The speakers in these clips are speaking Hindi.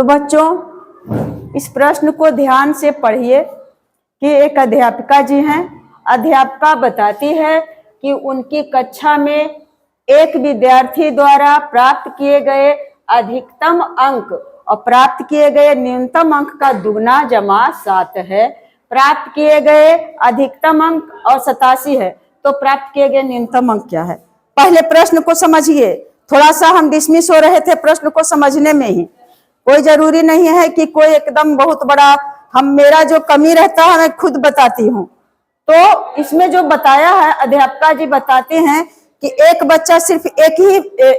तो बच्चों इस प्रश्न को ध्यान से पढ़िए कि एक अध्यापिका जी हैं। अध्यापिका बताती है कि उनकी कक्षा में एक विद्यार्थी द्वारा प्राप्त किए गए अधिकतम अंक और प्राप्त किए गए न्यूनतम अंक का दुगना जमा 7 है। प्राप्त किए गए अधिकतम अंक और 87 है, तो प्राप्त किए गए न्यूनतम अंक क्या है? पहले प्रश्न को समझिए। थोड़ा सा हम डिसमिस हो रहे थे प्रश्न को समझने में ही। कोई जरूरी नहीं है कि कोई एकदम बहुत बड़ा, हम मेरा जो कमी रहता है मैं खुद बताती हूँ। तो इसमें जो बताया है अध्यापिका जी बताते हैं कि एक बच्चा सिर्फ एक ही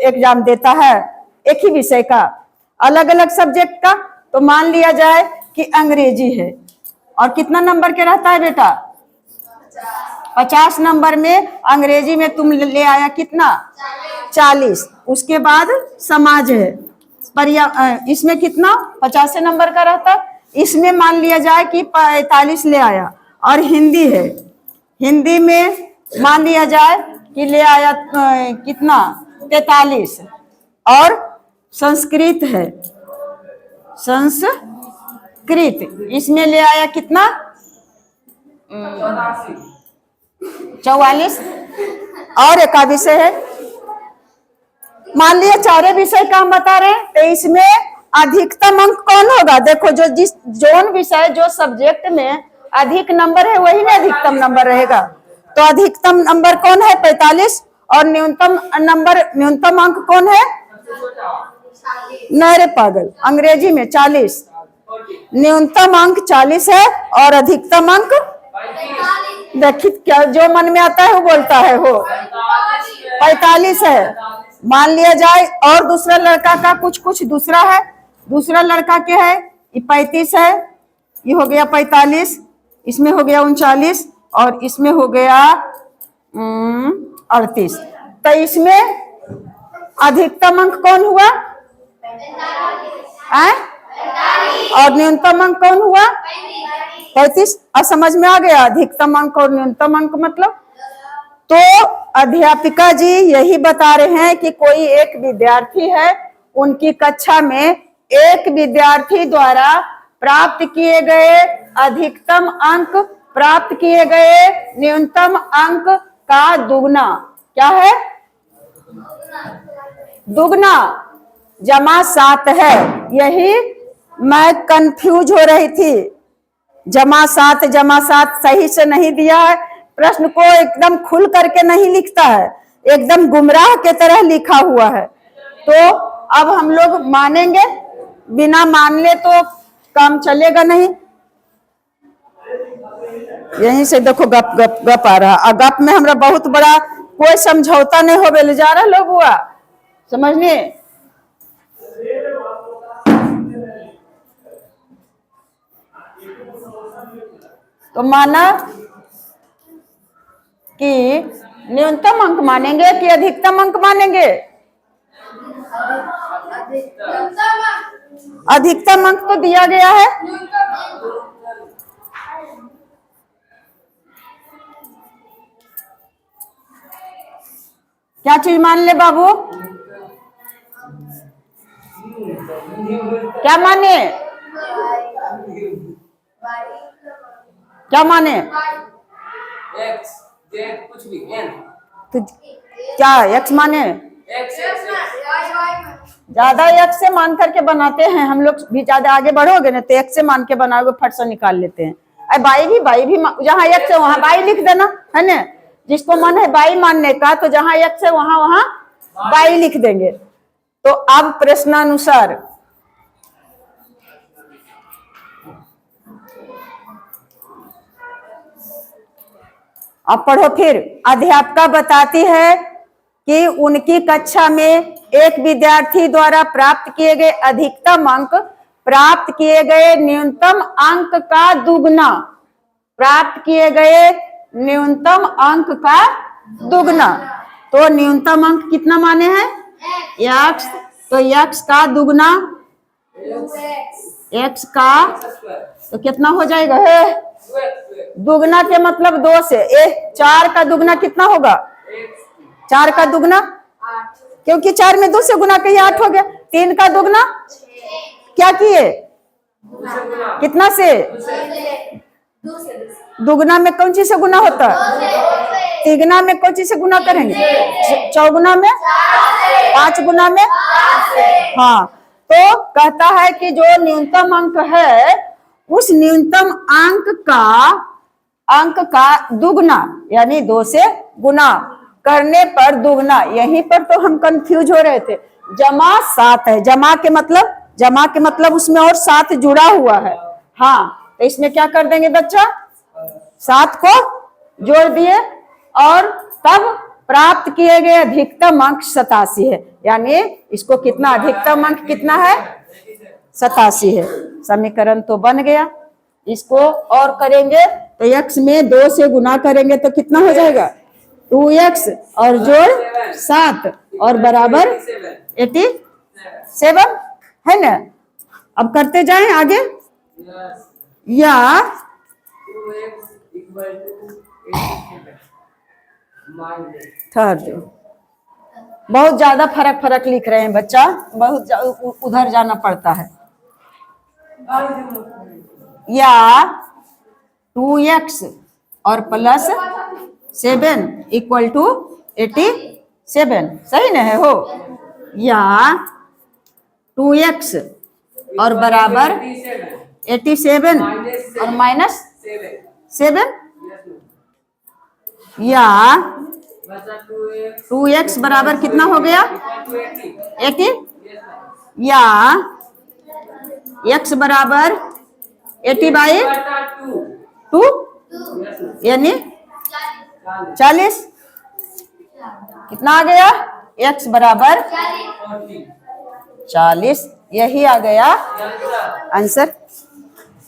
एग्जाम देता है, एक ही विषय का, अलग अलग सब्जेक्ट का। तो मान लिया जाए कि अंग्रेजी है और कितना नंबर के रहता है बेटा? 50 नंबर में अंग्रेजी में तुम ले आया कितना? 40। उसके बाद समाज है, इसमें कितना 50 नंबर का रहता है, इसमें मान लिया जाए कि 45 ले आया। और हिंदी है, हिंदी में मान लिया जाए कि ले आया कितना 43। और संस्कृत है, संस्कृत इसमें ले आया कितना 44। और एक विषय है, मान लिया चारों विषय का हम बता रहे हैं, तो इसमें अधिकतम अंक कौन होगा? देखो जो जिस जोन विषय जो सब्जेक्ट में अधिक नंबर है वही ना अधिकतम नंबर रहेगा। तो अधिकतम नंबर कौन है? 45। और न्यूनतम अंक कौन है? नहीं रे पागल, अंग्रेजी में 40। न्यूनतम अंक 40 है और अधिकतम अंक देखिए क्या जो मन में आता है वो बोलता है, वो 45 है मान लिया जाए। और दूसरा लड़का का कुछ दूसरा है, दूसरा लड़का क्या है? ये 35 है, ये हो गया 45, इसमें हो गया 39 और इसमें हो गया 38। तो इसमें अधिकतम अंक कौन हुआ? और न्यूनतम अंक कौन हुआ? 35। अब समझ में आ गया अधिकतम अंक और न्यूनतम अंक मतलब। तो अध्यापिका जी यही बता रहे हैं कि कोई एक विद्यार्थी है, उनकी कक्षा में एक विद्यार्थी द्वारा प्राप्त किए गए अधिकतम अंक प्राप्त किए गए न्यूनतम अंक का दुगना क्या है? दुगना जमा 7 है। यही मैं कंफ्यूज हो रही थी, जमा 7 सही से नहीं दिया है। प्रश्न को एकदम खुल करके नहीं लिखता है, एकदम गुमराह के तरह लिखा हुआ है। तो अब हम लोग मानेंगे, बिना मान ले तो काम चलेगा नहीं। यहीं से देखो गप गप गप आ रहा, और गप में हमरा बहुत बड़ा कोई समझौता नहीं हो बेले जा रहा लोग हुआ, समझने। तो माना कि न्यूनतम अंक मानेंगे कि अधिकतम अंक मानेंगे? अधिकतम अंक तो दिया गया है। क्या चीज मान ले बाबू? क्या माने? क्या माने? कुछ भी तो क्या एक्स माने? ज्यादा एक्स से मान करके बनाते हैं हम लोग भी। ज्यादा आगे बढ़ोगे ना तो एक्स से मान के बनाओगे, फट से निकाल लेते हैं। अरे बाई भी जहाँ एक्स है वहां बाई लिख देना है ना। जिसको मन है बाई मानने का तो जहाँ एक्स है वहां बाई लिख देंगे। तो अब प्रश्नानुसार अब पढ़ो फिर। अध्यापिका बताती है कि उनकी कक्षा में एक विद्यार्थी द्वारा प्राप्त किए गए अधिकतम अंक प्राप्त किए गए न्यूनतम अंक का दुगना, प्राप्त किए गए न्यूनतम अंक का दुगना। तो न्यूनतम अंक कितना माने हैं? x। तो x का दुगना, x का तो कितना हो जाएगा? दुगना के मतलब 2 से 4 का दुगना कितना होगा? 4 का दुगना, क्योंकि 4 में 2 से गुना करिए 8 हो गया। 3 का दुगना क्या किए, कितना से, दुगना में कौन चीज से गुना होता है, तिगना में कौन चीज से गुना करेंगे, चौगुना में, 5 गुना में, हाँ। तो कहता है कि जो न्यूनतम अंक है उस न्यूनतम अंक का दुगना यानी 2 से गुना करने पर दुगना। यहीं पर तो हम कंफ्यूज हो रहे थे। जमा 7 है, जमा के मतलब उसमें और 7 जुड़ा हुआ है। हाँ, तो इसमें क्या कर देंगे बच्चा, 7 को जोड़ दिए और तब प्राप्त किए गए अधिकतम अंक 87 है। यानी इसको कितना, अधिकतम अंक कितना है, 87 है। समीकरण तो बन गया। इसको और करेंगे तो x में 2 से गुना करेंगे तो कितना हो जाएगा, 2x और जोड़ 7 और बराबर 87 है ना। अब करते जाएं आगे। या ठहर दो, बहुत ज्यादा फर्क लिख रहे हैं बच्चा, बहुत उधर जाना पड़ता है। या 2x और प्लस 7 इक्वल टू 87, सही ना है हो। या 2x और बराबर 87 और माइनस 7, या 2x बराबर कितना हो गया, 80, या x बराबर 80/2 यानी 40। कितना आ गया, x बराबर 40, यही आ गया आंसर।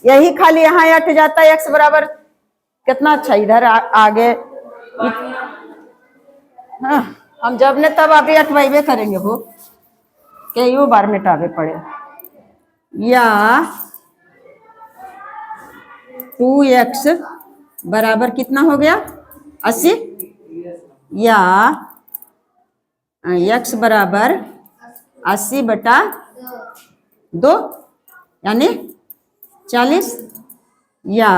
यही खाली यहाँ हट जाता है, x बराबर कितना। अच्छा, इधर आगे हाँ, हम जब ने तब अभी अटवाइबे करेंगे हो, कई बार मिटावे पड़े। या 2x बराबर कितना हो गया, 80, या x बराबर 80/2 यानी 40, या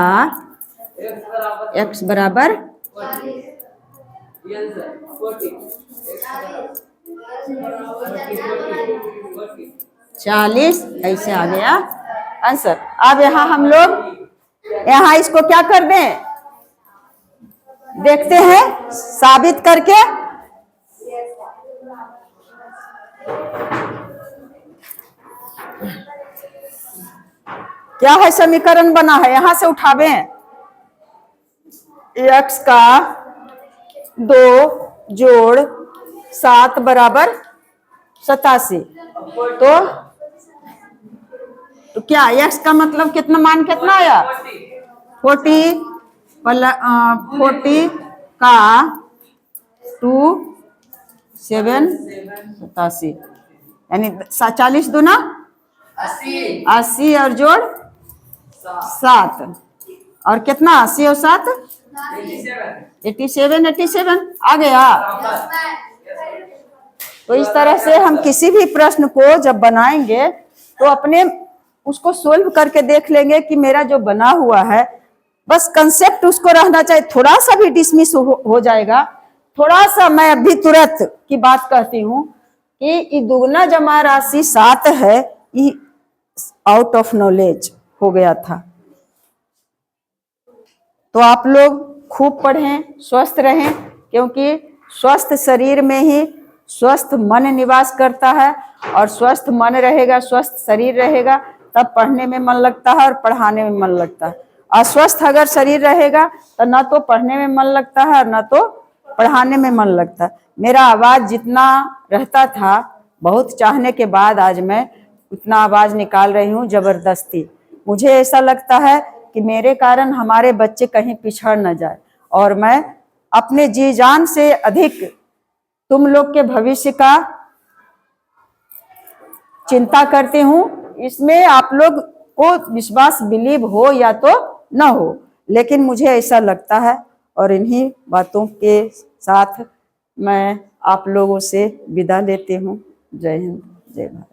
x बराबर 40, ऐसे आ गया आंसर। अब यहाँ हम लोग यहाँ इसको क्या कर दें, देखते हैं साबित करके। क्या है, समीकरण बना है, यहां से उठावे x का 2 जोड़ 7 बराबर 87। तो क्या x का मतलब कितना, मान कितना आया, 40 का 2 7 87 यानी 40 दूना 80 और जोड़ 7 और कितना, 80 और 7 87 आ गया। तो इस तरह से हम किसी भी प्रश्न को जब बनाएंगे तो अपने उसको सोल्व करके देख लेंगे कि मेरा जो बना हुआ है बस कंसेप्ट उसको रहना चाहिए, थोड़ा सा भी डिसमिस हो जाएगा। थोड़ा सा मैं अभी तुरंत की बात कहती हूँ कि दुगना जमा राशि 7 है, ये आउट ऑफ नॉलेज हो गया था। तो आप लोग खूब पढ़ें, स्वस्थ रहें, क्योंकि स्वस्थ शरीर में ही स्वस्थ मन निवास करता है, और स्वस्थ मन रहेगा, स्वस्थ शरीर रहेगा, तब पढ़ने में मन लगता है और पढ़ाने में मन लगता है। अस्वस्थ अगर शरीर रहेगा तो ना तो पढ़ने में मन लगता है और ना तो पढ़ाने में मन लगता है। मेरा आवाज जितना रहता था, बहुत चाहने के बाद आज मैं उतना आवाज निकाल रही हूँ जबरदस्ती। मुझे ऐसा लगता है कि मेरे कारण हमारे बच्चे कहीं पिछड़ न जाए, और मैं अपने जी जान से अधिक तुम लोग के भविष्य का चिंता करती हूँ। इसमें आप लोग को विश्वास, बिलीव हो या तो न हो, लेकिन मुझे ऐसा लगता है। और इन्हीं बातों के साथ मैं आप लोगों से विदा लेती हूँ। जय हिंद, जय भारत।